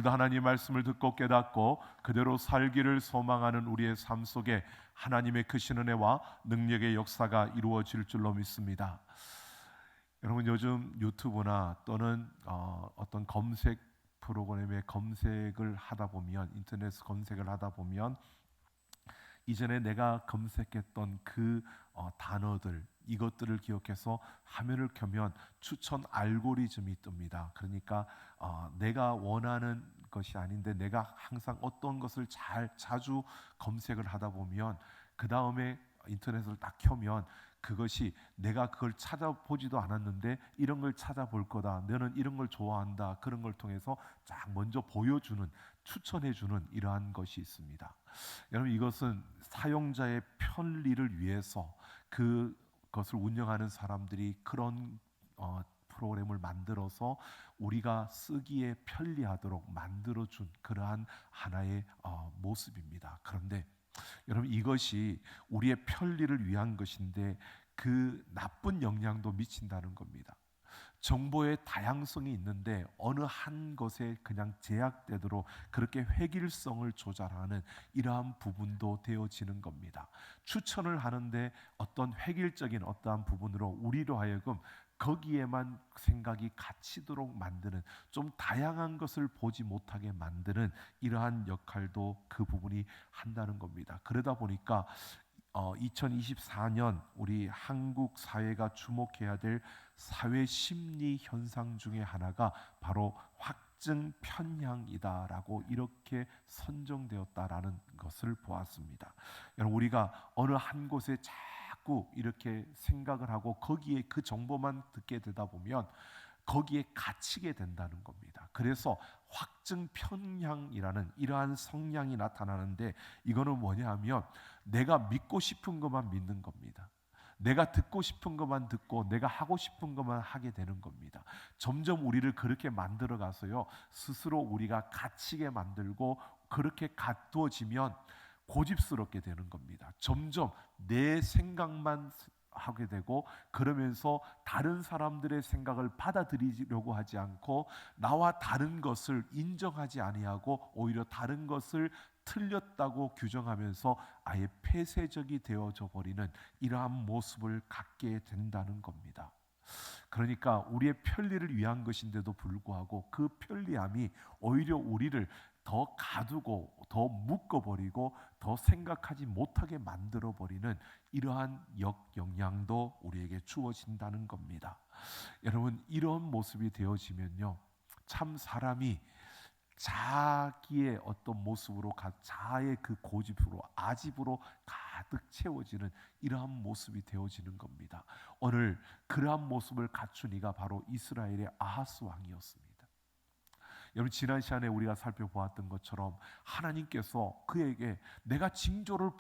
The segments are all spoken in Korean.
오늘도 하나님의 말씀을 듣고 깨닫고 그대로 살기를 소망하는 우리의 삶 속에 하나님의 크신 은혜와 능력의 역사가 이루어질 줄로 믿습니다. 여러분, 요즘 유튜브나 또는 어떤 검색 프로그램의 검색을 하다 보면, 인터넷 검색을 하다 보면 이전에 내가 검색했던 그 단어들, 이것들을 기억해서 화면을 켜면 추천 알고리즘이 뜹니다. 그러니까 내가 원하는 것이 아닌데 내가 항상 어떤 것을 자주 검색을 하다 보면 그 다음에 인터넷을 딱 켜면 그것이 내가 그걸 찾아보지도 않았는데 이런 걸 찾아볼 거다, 너는 이런 걸 좋아한다, 그런 걸 통해서 쫙 먼저 보여주는, 추천해주는 이러한 것이 있습니다. 여러분, 이것은 사용자의 편리를 위해서 그것을 운영하는 사람들이 그런 프로그램을 만들어서 우리가 쓰기에 편리하도록 만들어준 그러한 하나의 모습입니다. 그런데 여러분, 이것이 우리의 편리를 위한 것인데 그 나쁜 영향도 미친다는 겁니다. 정보의 다양성이 있는데 어느 한 것에 그냥 제약되도록 그렇게 획일성을 조절하는 이러한 부분도 되어지는 겁니다. 추천을 하는데 어떤 획일적인 어떠한 부분으로 우리로 하여금 거기에만 생각이 갇히도록 만드는, 좀 다양한 것을 보지 못하게 만드는 이러한 역할도 그 부분이 한다는 겁니다. 그러다 보니까 2024년 우리 한국 사회가 주목해야 될 사회 심리 현상 중에 하나가 바로 확증 편향이다라고 이렇게 선정되었다라는 것을 보았습니다. 여러분, 우리가 어느 한 곳에 자꾸 이렇게 생각을 하고 거기에 그 정보만 듣게 되다 보면 거기에 갇히게 된다는 겁니다. 그래서 확증 편향이라는 이러한 성향이 나타나는데, 이거는 뭐냐 하면 내가 믿고 싶은 것만 믿는 겁니다. 내가 듣고 싶은 것만 듣고 내가 하고 싶은 것만 하게 되는 겁니다. 점점 우리를 그렇게 만들어 가서요, 스스로 우리가 갇히게 만들고, 그렇게 가두어지면 고집스럽게 되는 겁니다. 점점 내 생각만 하게 되고, 그러면서 다른 사람들의 생각을 받아들이려고 하지 않고 나와 다른 것을 인정하지 아니하고 오히려 다른 것을 틀렸다고 규정하면서 아예 폐쇄적이 되어져 버리는 이러한 모습을 갖게 된다는 겁니다. 그러니까 우리의 편리를 위한 것인데도 불구하고 그 편리함이 오히려 우리를 더 가두고 더 묶어버리고 더 생각하지 못하게 만들어버리는 이러한 역영향도 우리에게 주어진다는 겁니다. 여러분, 이런 모습이 되어지면요, 참 사람이 자기의 어떤 모습으로, 자아의 그 고집으로, 아집으로 가득 채워지는 이러한 모습이 되어지는 겁니다. 오늘 그러한 모습을 갖춘 이가 바로 이스라엘의 아하스 왕이었습니다. 여러분, 지난 시간에 우리가 살펴보았던 것처럼 하나님께서 그에게 내가 징조를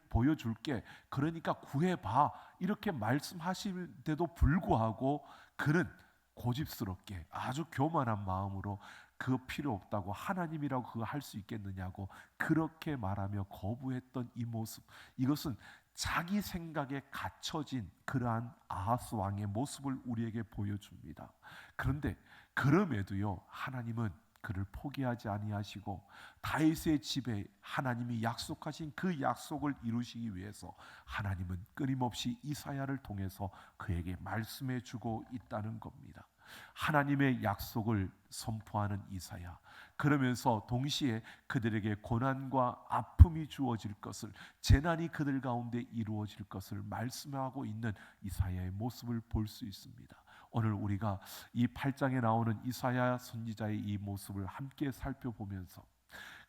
보여줄게, 그러니까 구해봐, 이렇게 말씀하시는데도 불구하고 그는 고집스럽게 아주 교만한 마음으로 그 필요 없다고, 하나님이라고 그거 할 수 있겠느냐고 그렇게 말하며 거부했던 이 모습, 이것은 자기 생각에 갇혀진 그러한 아하스 왕의 모습을 우리에게 보여줍니다. 그런데 그럼에도요, 하나님은 그를 포기하지 아니하시고 다윗의 집에 하나님이 약속하신 그 약속을 이루시기 위해서 하나님은 끊임없이 이사야를 통해서 그에게 말씀해 주고 있다는 겁니다. 하나님의 약속을 선포하는 이사야, 그러면서 동시에 그들에게 고난과 아픔이 주어질 것을, 재난이 그들 가운데 이루어질 것을 말씀하고 있는 이사야의 모습을 볼 수 있습니다. 오늘 우리가 이 8장에 나오는 이사야 선지자의 이 모습을 함께 살펴보면서,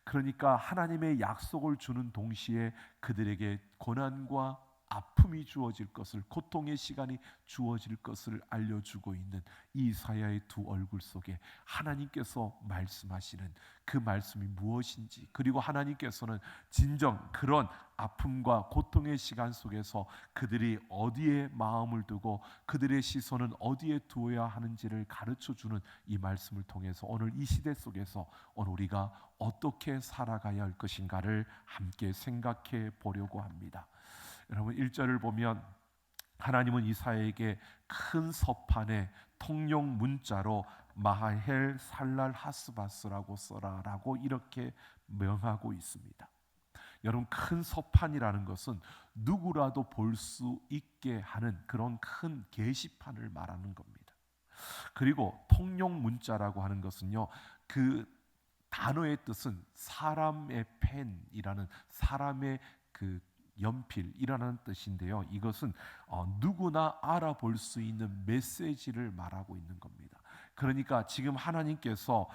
그러니까 하나님의 약속을 주는 동시에 그들에게 고난과 아픔이 주어질 것을, 고통의 시간이 주어질 것을 알려주고 있는 이 이사야의 두 얼굴 속에 하나님께서 말씀하시는 그 말씀이 무엇인지, 그리고 하나님께서는 진정 그런 아픔과 고통의 시간 속에서 그들이 어디에 마음을 두고 그들의 시선은 어디에 두어야 하는지를 가르쳐주는 이 말씀을 통해서 오늘 이 시대 속에서 오늘 우리가 어떻게 살아가야 할 것인가를 함께 생각해 보려고 합니다. 여러분, 1절을 보면 하나님은 이사야에게 큰 서판에 통용 문자로 마헬 살랄 하스바스라고 써라라고 이렇게 명하고 있습니다. 여러분, 큰 서판이라는 것은 누구라도 볼 수 있게 하는 그런 큰 게시판을 말하는 겁니다. 그리고 통용 문자라고 하는 것은요, 그 단어의 뜻은 사람의 펜이라는, 사람의 그 연필이라는 뜻인데요. 이것은 누구나 알아볼 수 있는 메시지를 말하고 있는 겁니다. 그러니까 지금 하나님께서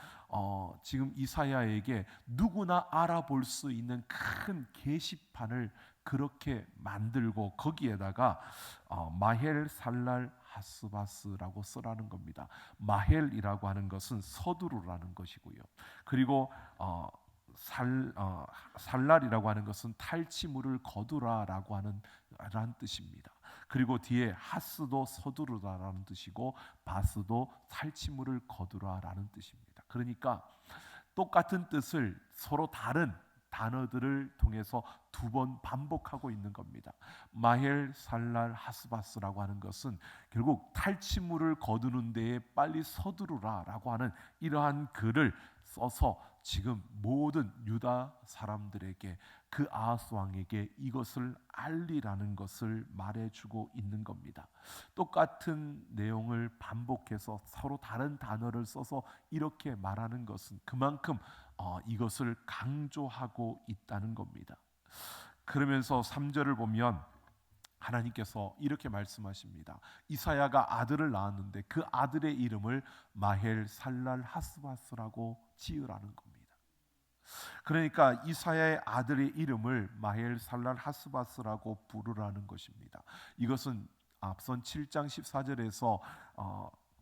지금 이사야에게 누구나 알아볼 수 있는 큰 게시판을 그렇게 만들고 거기에다가 마헬 살랄 하스바스라고 쓰라는 겁니다. 마헬이라고 하는 것은 서두르라는 것이고요. 그리고 살랄이라고 하는 것은 탈취물을 거두라라고 하는 뜻입니다. 그리고 뒤에 하스도 서두르다라는 뜻이고 바스도 탈취물을 거두라라는 뜻입니다. 그러니까 똑같은 뜻을 서로 다른 단어들을 통해서 두 번 반복하고 있는 겁니다. 마헬 살랄 하스바스라고 하는 것은 결국 탈취물을 거두는 데에 빨리 서두르라라고 하는 이러한 글을 써서 지금 모든 유다 사람들에게, 그 아하스 왕에게 이것을 알리라는 것을 말해주고 있는 겁니다. 똑같은 내용을 반복해서 서로 다른 단어를 써서 이렇게 말하는 것은 그만큼 이것을 강조하고 있다는 겁니다. 그러면서 3절을 보면 하나님께서 이렇게 말씀하십니다. 이사야가 아들을 낳았는데 그 아들의 이름을 마헬 살랄 하스바스라고 지으라는 겁니다. 그러니까 이사야의 아들의 이름을 마헬 살랄 하스바스라고 부르라는 것입니다. 이것은 앞선 7장 14절에서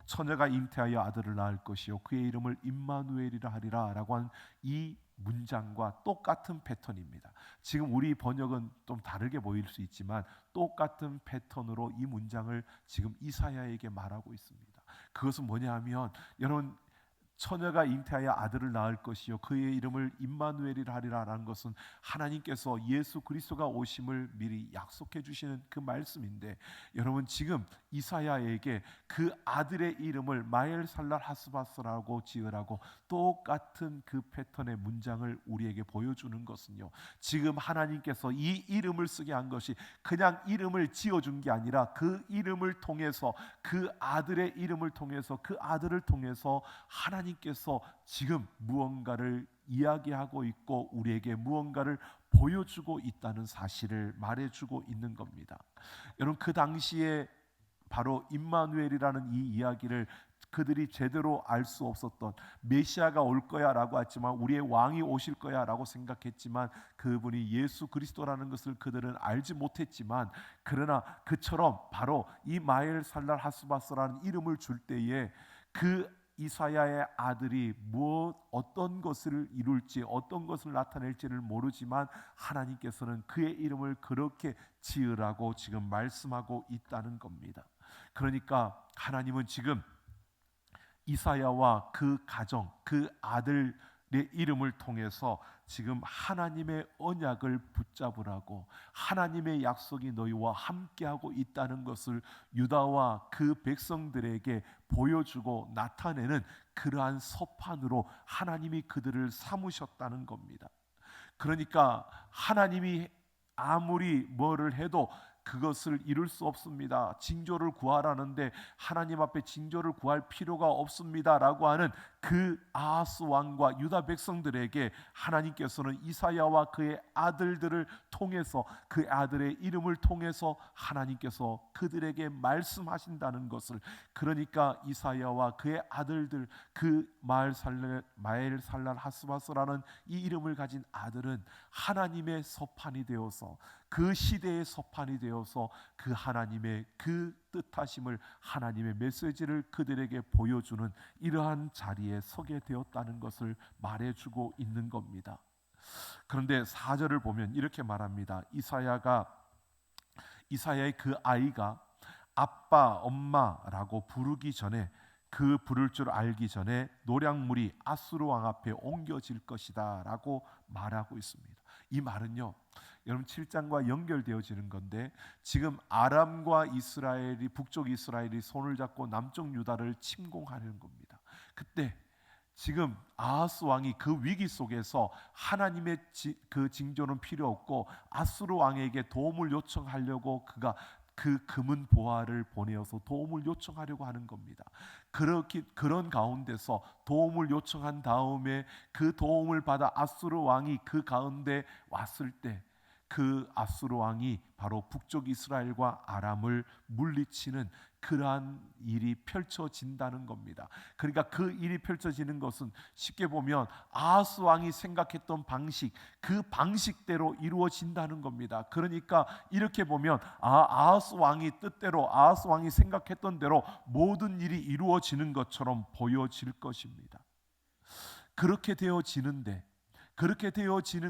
처녀가 잉태하여 아들을 낳을 것이요 그의 이름을 임마누엘이라 하리라 라고 한 이 문장과 똑같은 패턴입니다. 지금 우리 번역은 좀 다르게 보일 수 있지만 똑같은 패턴으로 이 문장을 지금 이사야에게 말하고 있습니다. 그것은 뭐냐 하면, 여러분, 처녀가 잉태하여 아들을 낳을 것이요 그의 이름을 임마누엘이라 하리라라는 것은 하나님께서 예수 그리스도가 오심을 미리 약속해 주시는 그 말씀인데, 여러분 지금 이사야에게 그 아들의 이름을 마헬 살랄 하스바스라고 지으라고 똑같은 그 패턴의 문장을 우리에게 보여주는 것은요, 지금 하나님께서 이 이름을 쓰게 한 것이 그냥 이름을 지어준 게 아니라 그 이름을 통해서, 그 아들의 이름을 통해서, 그 아들을 통해서 하나님께서 지금 무언가를 이야기하고 있고 우리에게 무언가를 보여주고 있다는 사실을 말해주고 있는 겁니다. 여러분, 그 당시에 바로 임마누엘이라는 이 이야기를 그들이 제대로 알 수 없었던, 메시아가 올 거야라고 했지만, 우리의 왕이 오실 거야라고 생각했지만 그분이 예수 그리스도라는 것을 그들은 알지 못했지만, 그러나 그처럼 바로 이 마헬 살랄 하스바스라는 이름을 줄 때에 그 이사야의 아들이 어떤 것을 이룰지, 어떤 것을 나타낼지를 모르지만 하나님께서는 그의 이름을 그렇게 지으라고 지금 말씀하고 있다는 겁니다. 그러니까 하나님은 지금 이사야와 그 가정, 그 아들의 이름을 통해서 지금 하나님의 언약을 붙잡으라고, 하나님의 약속이 너희와 함께하고 있다는 것을 유다와 그 백성들에게 보여주고 나타내는 그러한 서판으로 하나님이 그들을 삼으셨다는 겁니다. 그러니까 하나님이 아무리 뭐를 해도 그것을 이룰 수 없습니다. 징조를 구하라는데 하나님 앞에 징조를 구할 필요가 없습니다라고 하는 그 아하스 왕과 유다 백성들에게 하나님께서는 이사야와 그의 아들들을 통해서, 그 아들의 이름을 통해서 하나님께서 그들에게 말씀하신다는 것을, 그러니까 이사야와 그의 아들들, 그 마헬 살랄 하스바스라는 이 이름을 가진 아들은 하나님의 서판이 되어서, 그 시대의 서판이 되어서 그 하나님의 그 뜻하심을, 하나님의 메시지를 그들에게 보여주는 이러한 자리에 서게 되었다는 것을 말해주고 있는 겁니다. 그런데 4절을 보면 이렇게 말합니다. 이사야의 그 아이가 아빠, 엄마라고 부르기 전에, 그 부를 줄 알기 전에 노략물이 아수르 왕 앞에 옮겨질 것이다 라고 말하고 있습니다. 이 말은요, 여러분 7장과 연결되어지는 건데, 지금 아람과 이스라엘이, 북쪽 이스라엘이 손을 잡고 남쪽 유다를 침공하는 겁니다. 그때 지금 아하스 왕이 그 위기 속에서 하나님의 그 징조는 필요 없고 아수르 왕에게 도움을 요청하려고 그가 그 금은 보화를 보내어서 도움을 요청하려고 하는 겁니다. 그런 가운데서 도움을 요청한 다음에 그 도움을 받아 아수르 왕이 그 가운데 왔을 때 그 아수르 왕이 바로 북쪽 이스라엘과 아람을 물리치는 그러한 일이 펼쳐진다는 겁니다. 그러니까 그 일이 펼쳐지는 것은 쉽게 보면 아하스 왕이 생각했던 방식, 그 방식대로 이루어진다는 겁니다. 그러니까 이렇게 보면 아하스 왕이 뜻대로, 아하스 왕이 생각했던 대로 모든 일이 이루어지는 것처럼 보여질 것입니다. 그렇게 되어지는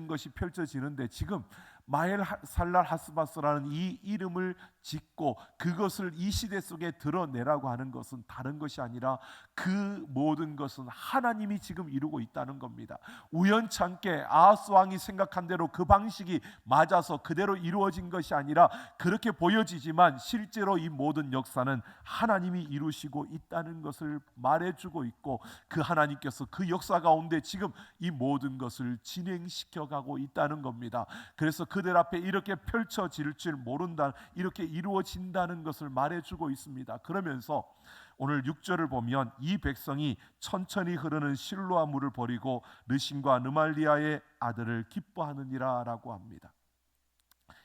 것이 펼쳐지는데 지금 마엘 살랄 하스바스라는 이 이름을 짓고 그것을 이 시대 속에 드러내라고 하는 것은 다른 것이 아니라 그 모든 것은 하나님이 지금 이루고 있다는 겁니다. 우연찮게 아하스 왕이 생각한 대로 그 방식이 맞아서 그대로 이루어진 것이 아니라 그렇게 보여지지만 실제로 이 모든 역사는 하나님이 이루시고 있다는 것을 말해주고 있고 그 하나님께서 그 역사 가운데 지금 이 모든 것을 진행시켜가고 있다는 겁니다. 그래서 그들 앞에 이렇게 펼쳐질 줄 모른다, 이렇게 이루어진다는 것을 말해주고 있습니다. 그러면서 오늘 6절을 보면 이 백성이 천천히 흐르는 실로아 물을 버리고 르신과 르말리아의 아들을 기뻐하느니라 라고 합니다.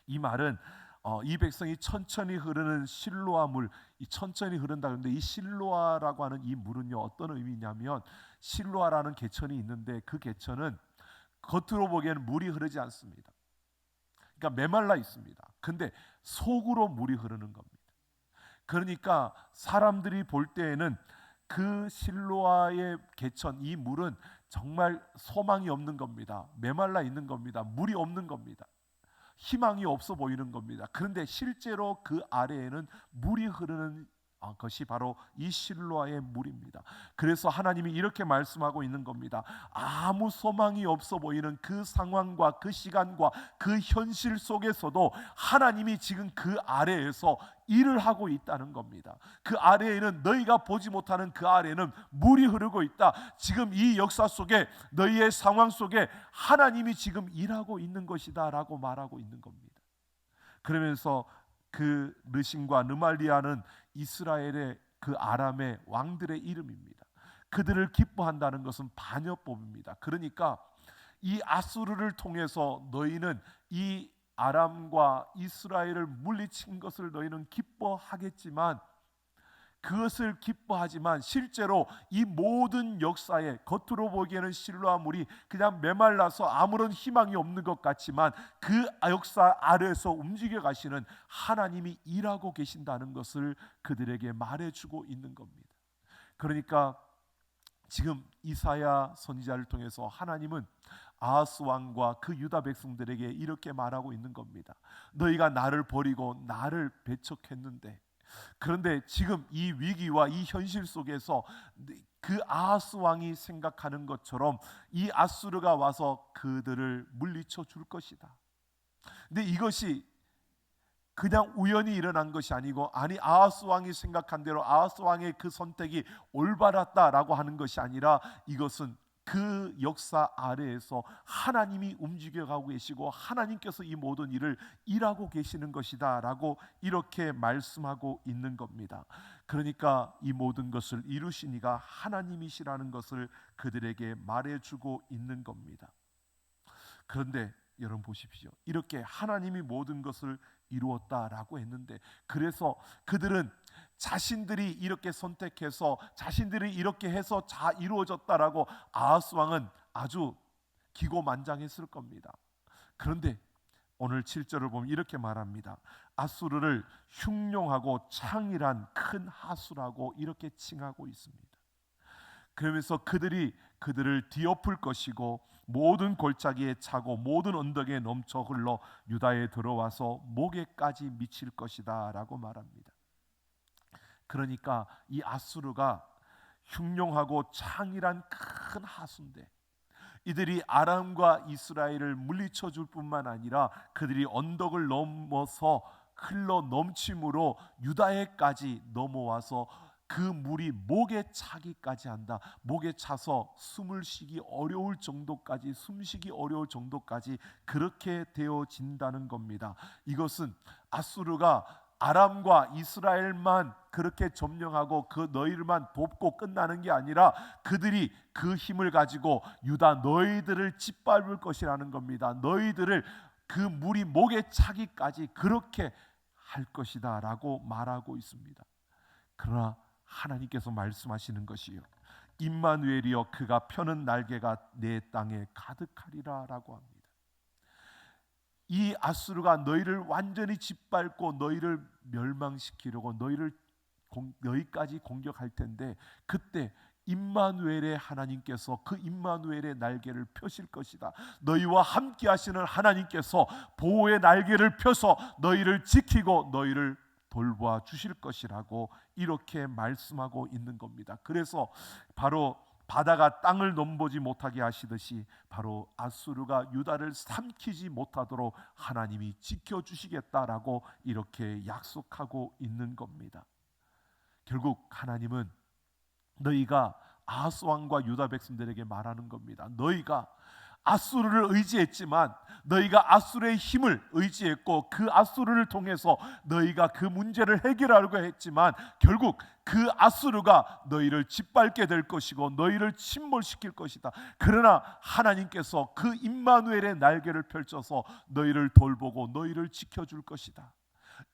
이 말은 이 백성이 천천히 흐르는 실로아 물, 이 천천히 흐른다. 그런데 이 실로아라고 하는 이 물은요 어떤 의미냐면 실로아라는 개천이 있는데 그 개천은 겉으로 보기에는 물이 흐르지 않습니다. 그러니까 메말라 있습니다. 근데 속으로 물이 흐르는 겁니다. 그러니까 사람들이 볼 때에는 그 실로아의 개천, 이 물은 정말 소망이 없는 겁니다. 메말라 있는 겁니다. 물이 없는 겁니다. 희망이 없어 보이는 겁니다. 그런데 실제로 그 아래에는 물이 흐르는 것이 바로 이 실로아의 물입니다. 그래서 하나님이 이렇게 말씀하고 있는 겁니다. 아무 소망이 없어 보이는 그 상황과 그 시간과 그 현실 속에서도 하나님이 지금 그 아래에서 일을 하고 있다는 겁니다. 그 아래에는 너희가 보지 못하는 그 아래에는 물이 흐르고 있다. 지금 이 역사 속에 너희의 상황 속에 하나님이 지금 일하고 있는 것이다 라고 말하고 있는 겁니다. 그러면서 그 르신과 르말리아는 이스라엘의 그 아람의 왕들의 이름입니다. 그들을 기뻐한다는 것은 반역법입니다. 그러니까 이 아수르를 통해서 너희는 이 아람과 이스라엘을 물리친 것을 너희는 기뻐하겠지만 그것을 기뻐하지만 실제로 이 모든 역사에 겉으로 보기에는 실로아 물이 그냥 메말라서 아무런 희망이 없는 것 같지만 그 역사 아래에서 움직여 가시는 하나님이 일하고 계신다는 것을 그들에게 말해주고 있는 겁니다. 그러니까 지금 이사야 선지자를 통해서 하나님은 아하스 왕과 그 유다 백성들에게 이렇게 말하고 있는 겁니다. 너희가 나를 버리고 나를 배척했는데 그런데 지금 이 위기와 이 현실 속에서 그 아하스 왕이 생각하는 것처럼 이 아수르가 와서 그들을 물리쳐 줄 것이다. 근데 이것이 그냥 우연히 일어난 것이 아니고 아하스 왕이 생각한 대로 아하스 왕의 그 선택이 올바랐다라고 하는 것이 아니라 이것은 그 역사 아래에서 하나님이 움직여가고 계시고 하나님께서 이 모든 일을 일하고 계시는 것이다 라고 이렇게 말씀하고 있는 겁니다. 그러니까 이 모든 것을 이루신 이가 하나님이시라는 것을 그들에게 말해주고 있는 겁니다. 그런데 여러분 보십시오. 이렇게 하나님이 모든 것을 이루었다라고 했는데 그래서 그들은 자신들이 이렇게 선택해서 자신들이 이렇게 해서 다 이루어졌다라고 아하스 왕은 아주 기고만장했을 겁니다. 그런데 오늘 7절을 보면 이렇게 말합니다. 아수르를 흉룡하고 창일한 큰 하수라고 이렇게 칭하고 있습니다. 그러면서 그들이 그들을 뒤엎을 것이고 모든 골짜기에 차고 모든 언덕에 넘쳐 흘러 유다에 들어와서 목에까지 미칠 것이다 라고 말합니다. 그러니까 이 아수르가 흉룡하고 창일한 큰 하수인데 이들이 아람과 이스라엘을 물리쳐 줄 뿐만 아니라 그들이 언덕을 넘어서 흘러 넘침으로 유다에까지 넘어와서 그 물이 목에 차기까지 한다. 목에 차서 숨쉬기 어려울 정도까지 그렇게 되어진다는 겁니다. 이것은 아수르가 아람과 이스라엘만 그렇게 점령하고 그 너희들만 돕고 끝나는 게 아니라 그들이 그 힘을 가지고 유다 너희들을 짓밟을 것이라는 겁니다. 너희들을 그 물이 목에 차기까지 그렇게 할 것이다 라고 말하고 있습니다. 그러나 하나님께서 말씀하시는 것이요, 임마누엘이여 그가 펴는 날개가 내 땅에 가득하리라 라고 합니다. 이 아수르가 너희를 완전히 짓밟고 너희를 멸망시키려고 너희까지 공격할 텐데, 그때 임마누엘의 하나님께서 그 임마누엘의 날개를 펴실 것이다. 너희와 함께 하시는 하나님께서 보호의 날개를 펴서 너희를 지키고 너희를 돌보아 주실 것이라고 이렇게 말씀하고 있는 겁니다. 그래서 바로 바다가 땅을 넘보지 못하게 하시듯이 바로 아수르가 유다를 삼키지 못하도록 하나님이 지켜주시겠다라고 이렇게 약속하고 있는 겁니다. 결국 하나님은 너희가 아하스 왕과 유다 백성들에게 말하는 겁니다. 너희가 아수르를 의지했지만, 너희가 아수르의 힘을 의지했고 그 아수르를 통해서 너희가 그 문제를 해결하려고 했지만 결국 그 아수르가 너희를 짓밟게 될 것이고 너희를 침몰시킬 것이다. 그러나 하나님께서 그 임마누엘의 날개를 펼쳐서 너희를 돌보고 너희를 지켜줄 것이다.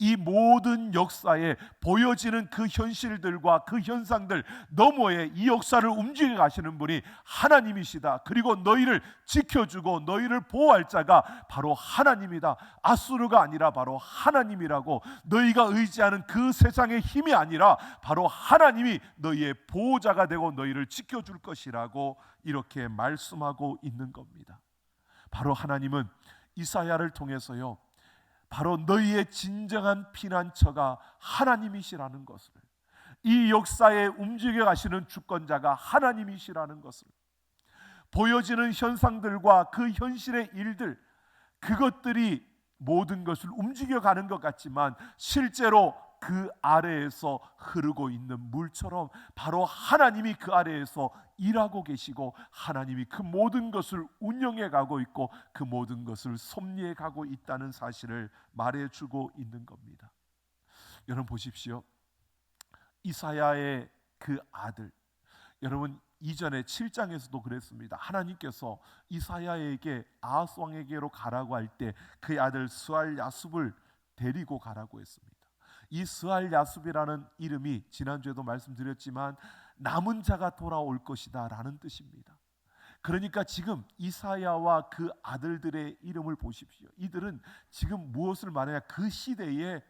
이 모든 역사에 보여지는 그 현실들과 그 현상들 너머에 이 역사를 움직여 가시는 분이 하나님이시다. 그리고 너희를 지켜주고 너희를 보호할 자가 바로 하나님이다. 아수르가 아니라 바로 하나님이라고, 너희가 의지하는 그 세상의 힘이 아니라 바로 하나님이 너희의 보호자가 되고 너희를 지켜줄 것이라고 이렇게 말씀하고 있는 겁니다. 바로 하나님은 이사야를 통해서요, 바로 너희의 진정한 피난처가 하나님이시라는 것을, 이 역사에 움직여 가시는 주권자가 하나님이시라는 것을, 보여지는 현상들과 그 현실의 일들, 그것들이 모든 것을 움직여가는 것 같지만 실제로 그 아래에서 흐르고 있는 물처럼 바로 하나님이 그 아래에서 일하고 계시고 하나님이 그 모든 것을 운영해 가고 있고 그 모든 것을 섭리해 가고 있다는 사실을 말해주고 있는 겁니다. 여러분 보십시오. 이사야의 그 아들, 여러분 이전에 7장에서도 그랬습니다. 하나님께서 이사야에게 아하스 왕에게로 가라고 할 때 그의 아들 스알 야숲을 데리고 가라고 했습니다. 이 스알 야숲이라는 이름이 지난주에도 말씀드렸지만 남은 자가 돌아올 것이다 라는 뜻입니다. 그러니까 지금 이사야와 그 아들들의 이름을 보십시오. 이들은 지금 무엇을 말하냐, 그 시대에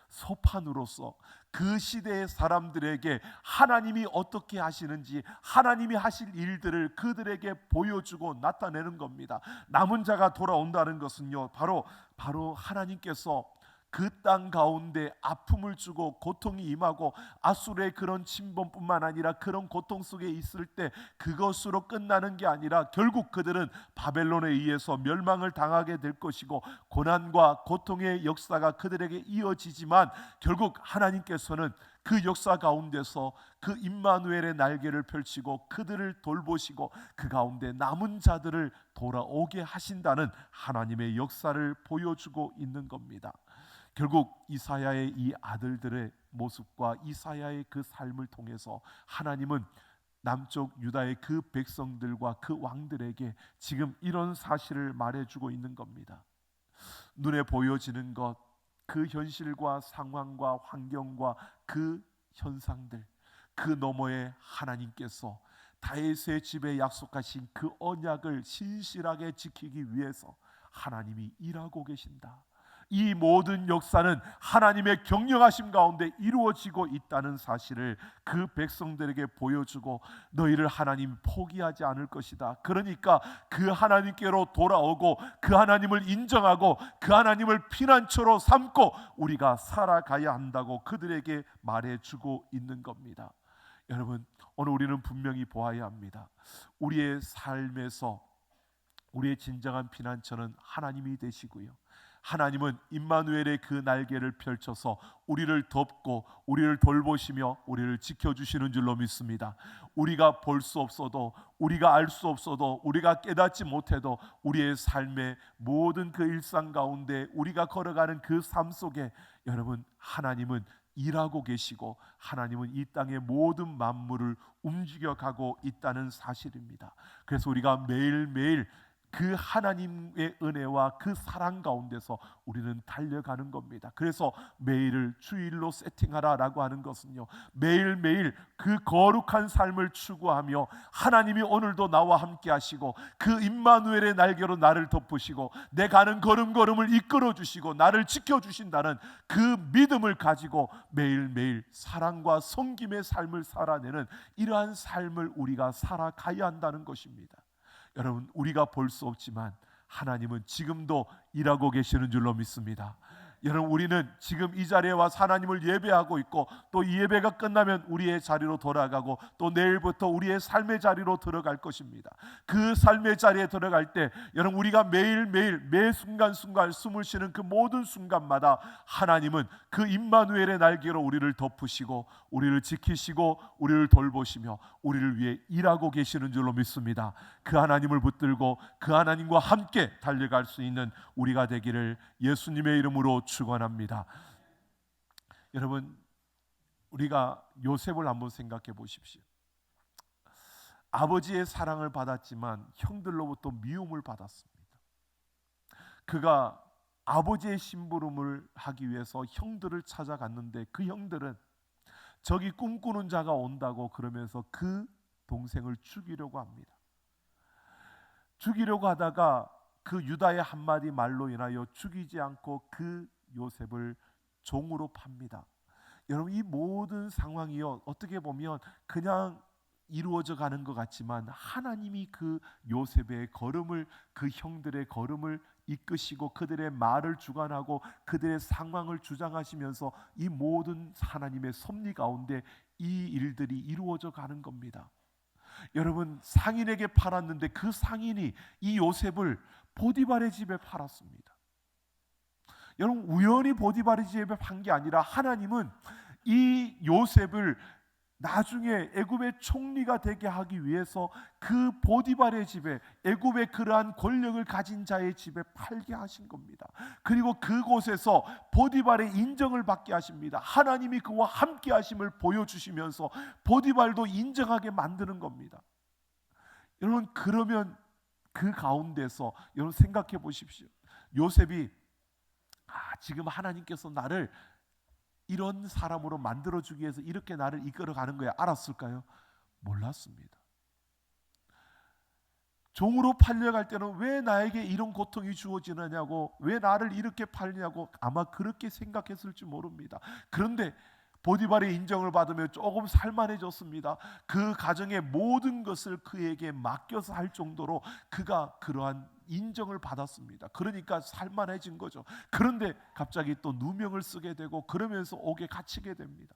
소판으로서 그 시대의 사람들에게 하나님이 어떻게 하시는지, 하나님이 하실 일들을 그들에게 보여주고 나타내는 겁니다. 남은 자가 돌아온다는 것은요, 바로 하나님께서 그 땅 가운데 아픔을 주고 고통이 임하고 아수르의 그런 침범뿐만 아니라 그런 고통 속에 있을 때 그것으로 끝나는 게 아니라 결국 그들은 바벨론에 의해서 멸망을 당하게 될 것이고 고난과 고통의 역사가 그들에게 이어지지만 결국 하나님께서는 그 역사 가운데서 그 임마누엘의 날개를 펼치고 그들을 돌보시고 그 가운데 남은 자들을 돌아오게 하신다는 하나님의 역사를 보여주고 있는 겁니다. 결국 이사야의 이 아들들의 모습과 이사야의 그 삶을 통해서 하나님은 남쪽 유다의 그 백성들과 그 왕들에게 지금 이런 사실을 말해주고 있는 겁니다. 눈에 보여지는 것, 그 현실과 상황과 환경과 그 현상들, 그 너머에 하나님께서 다윗의 집에 약속하신 그 언약을 신실하게 지키기 위해서 하나님이 일하고 계신다. 이 모든 역사는 하나님의 경영하심 가운데 이루어지고 있다는 사실을 그 백성들에게 보여주고 너희를 하나님 포기하지 않을 것이다. 그러니까 그 하나님께로 돌아오고 그 하나님을 인정하고 그 하나님을 피난처로 삼고 우리가 살아가야 한다고 그들에게 말해주고 있는 겁니다. 여러분, 오늘 우리는 분명히 보아야 합니다. 우리의 삶에서 우리의 진정한 피난처는 하나님이 되시고요, 하나님은 임마누엘의 그 날개를 펼쳐서 우리를 덮고 우리를 돌보시며 우리를 지켜주시는 줄로 믿습니다. 우리가 볼 수 없어도, 우리가 알 수 없어도, 우리가 깨닫지 못해도 우리의 삶의 모든 그 일상 가운데 우리가 걸어가는 그 삶 속에 여러분, 하나님은 일하고 계시고 하나님은 이 땅의 모든 만물을 움직여가고 있다는 사실입니다. 그래서 우리가 매일매일 그 하나님의 은혜와 그 사랑 가운데서 우리는 달려가는 겁니다. 그래서 매일을 주일로 세팅하라라고 하는 것은요, 매일매일 그 거룩한 삶을 추구하며 하나님이 오늘도 나와 함께 하시고 그 임마누엘의 날개로 나를 덮으시고 내 가는 걸음걸음을 이끌어 주시고 나를 지켜주신다는 그 믿음을 가지고 매일매일 사랑과 섬김의 삶을 살아내는 이러한 삶을 우리가 살아가야 한다는 것입니다. 여러분, 우리가 볼 수 없지만 하나님은 지금도 일하고 계시는 줄로 믿습니다. 여러분, 우리는 지금 이 자리에 와서 하나님을 예배하고 있고 또 이 예배가 끝나면 우리의 자리로 돌아가고 또 내일부터 우리의 삶의 자리로 들어갈 것입니다. 그 삶의 자리에 들어갈 때 여러분, 우리가 매일매일 매 순간순간 숨을 쉬는 그 모든 순간마다 하나님은 그 임마누엘의 날개로 우리를 덮으시고 우리를 지키시고 우리를 돌보시며 우리를 위해 일하고 계시는 줄로 믿습니다. 그 하나님을 붙들고 그 하나님과 함께 달려갈 수 있는 우리가 되기를 예수님의 이름으로 축원합니다. 여러분, 우리가 요셉을 한번 생각해 보십시오. 아버지의 사랑을 받았지만 형들로부터 미움을 받았습니다. 그가 아버지의 심부름을 하기 위해서 형들을 찾아갔는데 그 형들은 저기 꿈꾸는 자가 온다고 그러면서 그 동생을 죽이려고 합니다. 죽이려고 하다가 그 유다의 한마디 말로 인하여 죽이지 않고 그 요셉을 종으로 팝니다. 여러분, 이 모든 상황이요, 어떻게 보면 그냥 이루어져 가는 것 같지만 하나님이 그 요셉의 걸음을, 그 형들의 걸음을 이끄시고 그들의 말을 주관하고 그들의 상황을 주장하시면서 이 모든 하나님의 섭리 가운데 이 일들이 이루어져 가는 겁니다. 여러분, 상인에게 팔았는데 그 상인이 이 요셉을 보디발의 집에 팔았습니다. 여러분, 우연히 보디발의 집에 판 게 아니라 하나님은 이 요셉을 나중에 애굽의 총리가 되게 하기 위해서 그 보디발의 집에, 애굽의 그러한 권력을 가진 자의 집에 팔게 하신 겁니다. 그리고 그곳에서 보디발의 인정을 받게 하십니다. 하나님이 그와 함께 하심을 보여주시면서 보디발도 인정하게 만드는 겁니다. 여러분, 그러면 그 가운데서 여러분 생각해 보십시오. 요셉이 지금 하나님께서 나를 이런 사람으로 만들어주기 위해서 이렇게 나를 이끌어가는 거야 알았을까요? 몰랐습니다. 종으로 팔려갈 때는 왜 나에게 이런 고통이 주어지느냐고, 왜 나를 이렇게 팔냐고 아마 그렇게 생각했을지 모릅니다. 그런데 보디발의 인정을 받으며 조금 살만해졌습니다. 그 가정의 모든 것을 그에게 맡겨서 할 정도로 그가 그러한 인정을 받았습니다. 그러니까 살만해진 거죠. 그런데 갑자기 또 누명을 쓰게 되고 그러면서 옥에 갇히게 됩니다.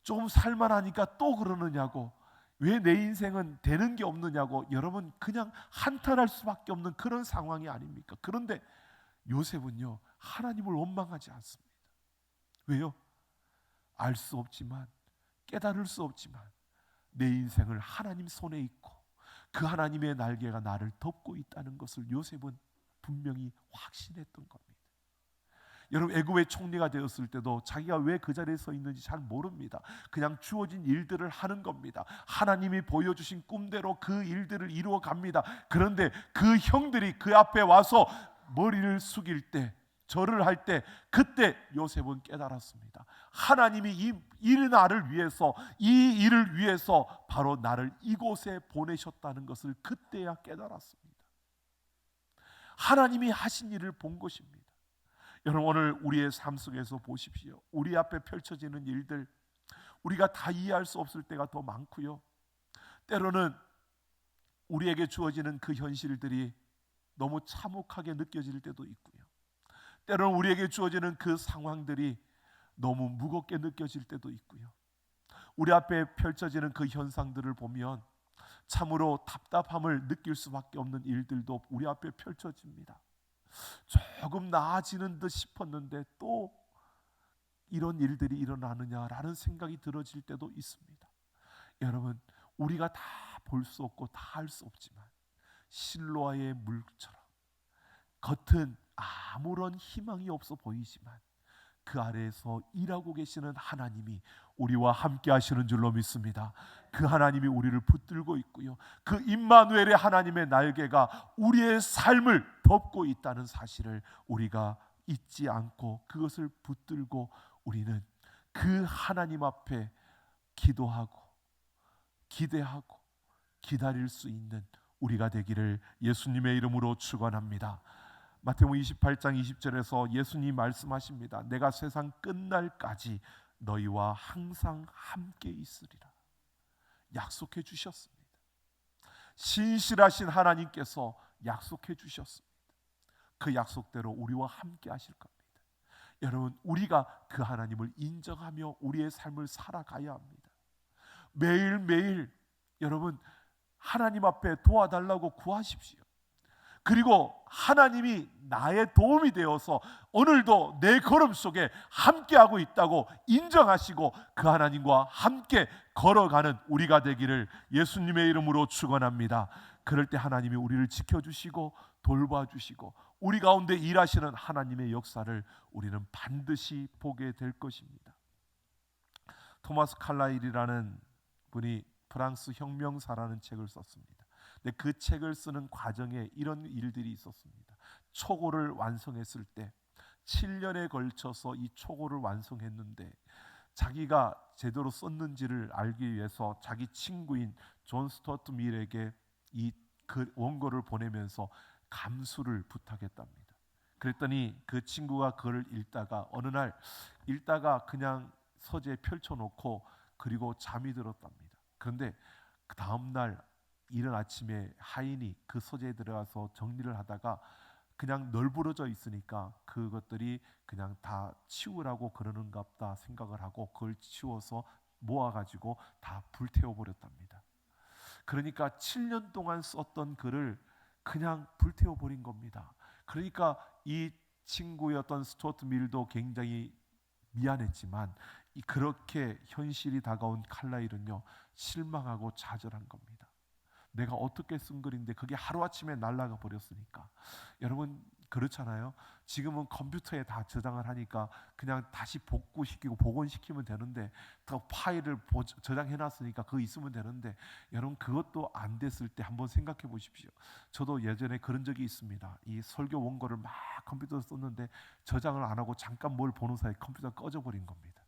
조금 살만하니까 또 그러느냐고, 왜 내 인생은 되는 게 없느냐고, 여러분 그냥 한탄할 수밖에 없는 그런 상황이 아닙니까? 그런데 요셉은요, 하나님을 원망하지 않습니다. 왜요? 알 수 없지만, 깨달을 수 없지만 내 인생을 하나님 손에 있고 그 하나님의 날개가 나를 덮고 있다는 것을 요셉은 분명히 확신했던 겁니다. 여러분, 애굽의 총리가 되었을 때도 자기가 왜 그 자리에 서 있는지 잘 모릅니다. 그냥 주어진 일들을 하는 겁니다. 하나님이 보여주신 꿈대로 그 일들을 이루어 갑니다. 그런데 그 형들이 그 앞에 와서 머리를 숙일 때, 절을 할 때, 그때 요셉은 깨달았습니다. 하나님이 이 나를 위해서, 이 일을 위해서 바로 나를 이곳에 보내셨다는 것을 그때야 깨달았습니다. 하나님이 하신 일을 본 것입니다. 여러분, 오늘 우리의 삶 속에서 보십시오. 우리 앞에 펼쳐지는 일들, 우리가 다 이해할 수 없을 때가 더 많고요, 때로는 우리에게 주어지는 그 현실들이 너무 참혹하게 느껴질 때도 있고요, 때로는 우리에게 주어지는 그 상황들이 너무 무겁게 느껴질 때도 있고요, 우리 앞에 펼쳐지는 그 현상들을 보면 참으로 답답함을 느낄 수밖에 없는 일들도 우리 앞에 펼쳐집니다. 조금 나아지는 듯 싶었는데 또 이런 일들이 일어나느냐라는 생각이 들어질 때도 있습니다. 여러분, 우리가 다 볼 수 없고 다 할 수 없지만 실로아의 물처럼 겉은 아무런 희망이 없어 보이지만 그 아래에서 일하고 계시는 하나님이 우리와 함께 하시는 줄로 믿습니다. 그 하나님이 우리를 붙들고 있고요, 그 임마누엘의 하나님의 날개가 우리의 삶을 덮고 있다는 사실을 우리가 잊지 않고 그것을 붙들고 우리는 그 하나님 앞에 기도하고 기대하고 기다릴 수 있는 우리가 되기를 예수님의 이름으로 축원합니다. 마태복음 28장 20절에서 예수님 말씀하십니다. 내가 세상 끝날까지 너희와 항상 함께 있으리라 약속해 주셨습니다. 신실하신 하나님께서 약속해 주셨습니다. 그 약속대로 우리와 함께 하실 겁니다. 여러분, 우리가 그 하나님을 인정하며 우리의 삶을 살아가야 합니다. 매일매일 여러분, 하나님 앞에 도와달라고 구하십시오. 그리고 하나님이 나의 도움이 되어서 오늘도 내 걸음 속에 함께하고 있다고 인정하시고 그 하나님과 함께 걸어가는 우리가 되기를 예수님의 이름으로 축원합니다. 그럴 때 하나님이 우리를 지켜주시고 돌봐주시고 우리 가운데 일하시는 하나님의 역사를 우리는 반드시 보게 될 것입니다. 토마스 칼라일이라는 분이 프랑스 혁명사라는 책을 썼습니다. 근데 그 책을 쓰는 과정에 이런 일들이 있었습니다. 초고를 완성했을 때 7년에 걸쳐서 이 초고를 완성했는데 자기가 제대로 썼는지를 알기 위해서 자기 친구인 존 스튜어트 밀에게 이 그 원고를 보내면서 감수를 부탁했답니다. 그랬더니 그 친구가 그걸 읽다가 어느 날 읽다가 그냥 서재에 펼쳐놓고 그리고 잠이 들었답니다. 그런데 그 다음 날 이른 아침에 하인이 그 서재에 들어가서 정리를 하다가 그냥 널브러져 있으니까 그것들이 그냥 다 치우라고 그러는가 보다 생각을 하고 그걸 치워서 모아가지고 다 불태워버렸답니다. 그러니까 7년 동안 썼던 글을 그냥 불태워버린 겁니다. 그러니까 이 친구였던 스튜어트 밀도 굉장히 미안했지만 그렇게 현실이 다가온 칼라일은요 실망하고 좌절한 겁니다. 내가 어떻게 쓴 글인데 그게 하루아침에 날아가 버렸으니까. 여러분 그렇잖아요. 지금은 컴퓨터에 다 저장을 하니까 그냥 다시 복구시키고 복원시키면 되는데 더 파일을 저장해놨으니까 그거 있으면 되는데 여러분 그것도 안 됐을 때 한번 생각해 보십시오. 저도 예전에 그런 적이 있습니다. 이 설교 원고를 막 컴퓨터로 썼는데 저장을 안 하고 잠깐 뭘 보는 사이에 컴퓨터가 꺼져버린 겁니다.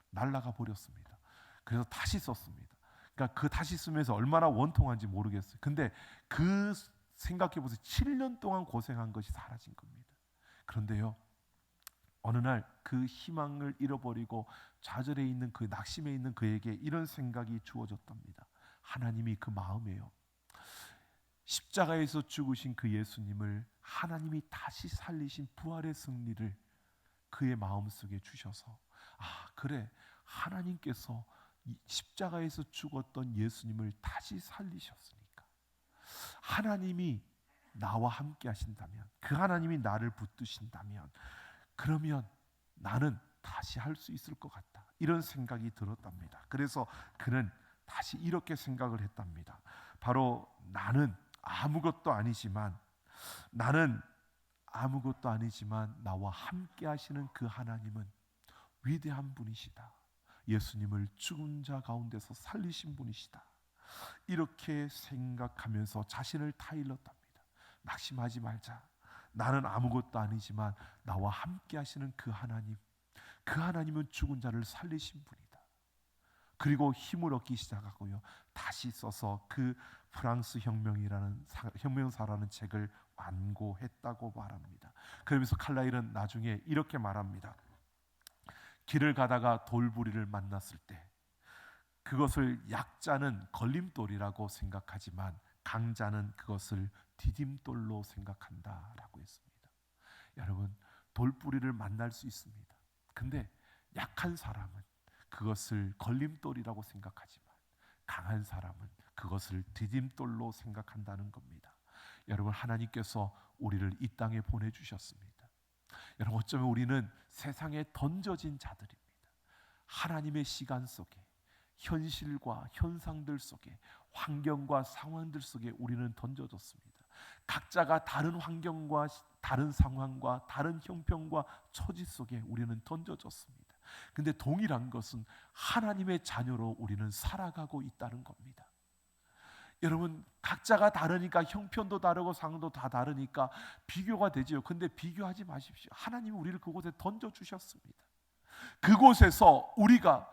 날아가 버렸습니다. 그래서 다시 썼습니다. 그러니까 그 다시 쓰면서 얼마나 원통한지 모르겠어요. 근데 그 생각해 보세요. 7년 동안 고생한 것이 사라진 겁니다. 그런데요, 어느 날 그 희망을 잃어버리고 좌절해 있는 그 낙심해 있는 그에게 이런 생각이 주어졌답니다. 하나님이 그 마음에요. 십자가에서 죽으신 그 예수님을 하나님이 다시 살리신 부활의 승리를 그의 마음속에 주셔서 그래, 하나님께서 십자가에서 죽었던 예수님을 다시 살리셨으니까 하나님이 나와 함께 하신다면, 그 하나님이 나를 붙드신다면 그러면 나는 다시 할 수 있을 것 같다, 이런 생각이 들었답니다. 그래서 그는 다시 이렇게 생각을 했답니다. 바로 나는 아무것도 아니지만 나와 함께 하시는 그 하나님은 위대한 분이시다. 예수님을 죽은 자 가운데서 살리신 분이시다. 이렇게 생각하면서 자신을 타일렀답니다. 낙심하지 말자. 나는 아무것도 아니지만 나와 함께 하시는 그 하나님, 그 하나님은 죽은 자를 살리신 분이다. 그리고 힘을 얻기 시작하고요, 다시 써서 그 프랑스 혁명사라는 책을 완고했다고 말합니다. 그러면서 칼라일은 나중에 이렇게 말합니다. 길을 가다가 돌부리를 만났을 때 그것을 약자는 걸림돌이라고 생각하지만 강자는 그것을 디딤돌로 생각한다라고 했습니다. 여러분, 돌부리를 만날 수 있습니다. 근데 약한 사람은 그것을 걸림돌이라고 생각하지만 강한 사람은 그것을 디딤돌로 생각한다는 겁니다. 여러분, 하나님께서 우리를 이 땅에 보내주셨습니다. 여러분, 어쩌면 우리는 세상에 던져진 자들입니다. 하나님의 시간 속에, 현실과 현상들 속에, 환경과 상황들 속에 우리는 던져졌습니다. 각자가 다른 환경과 다른 상황과 다른 형편과 처지 속에 우리는 던져졌습니다. 근데 동일한 것은 하나님의 자녀로 우리는 살아가고 있다는 겁니다. 여러분, 각자가 다르니까, 형편도 다르고 상황도 다 다르니까 비교가 되지요. 근데 비교하지 마십시오. 하나님이 우리를 그곳에 던져주셨습니다. 그곳에서 우리가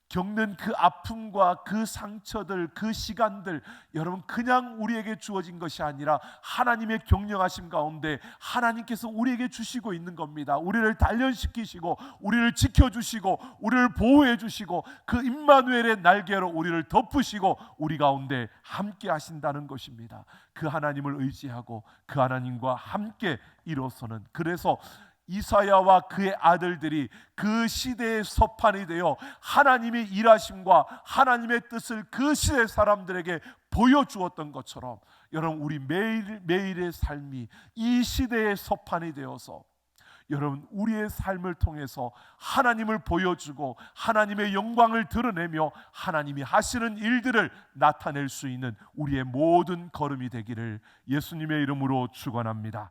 겪는 그 아픔과 그 상처들, 그 시간들, 여러분, 그냥 우리에게 주어진 것이 아니라 하나님의 경영하심 가운데 하나님께서 우리에게 주시고 있는 겁니다. 우리를 단련시키시고 우리를 지켜주시고 우리를 보호해 주시고 그 임마누엘의 날개로 우리를 덮으시고 우리 가운데 함께 하신다는 것입니다. 그 하나님을 의지하고 그 하나님과 함께 일어서는, 그래서 이사야와 그의 아들들이 그 시대의 서판이 되어 하나님의 일하심과 하나님의 뜻을 그 시대 사람들에게 보여주었던 것처럼, 여러분, 우리 매일의 삶이 이 시대의 서판이 되어서 여러분, 우리의 삶을 통해서 하나님을 보여주고 하나님의 영광을 드러내며 하나님이 하시는 일들을 나타낼 수 있는 우리의 모든 걸음이 되기를 예수님의 이름으로 축원합니다.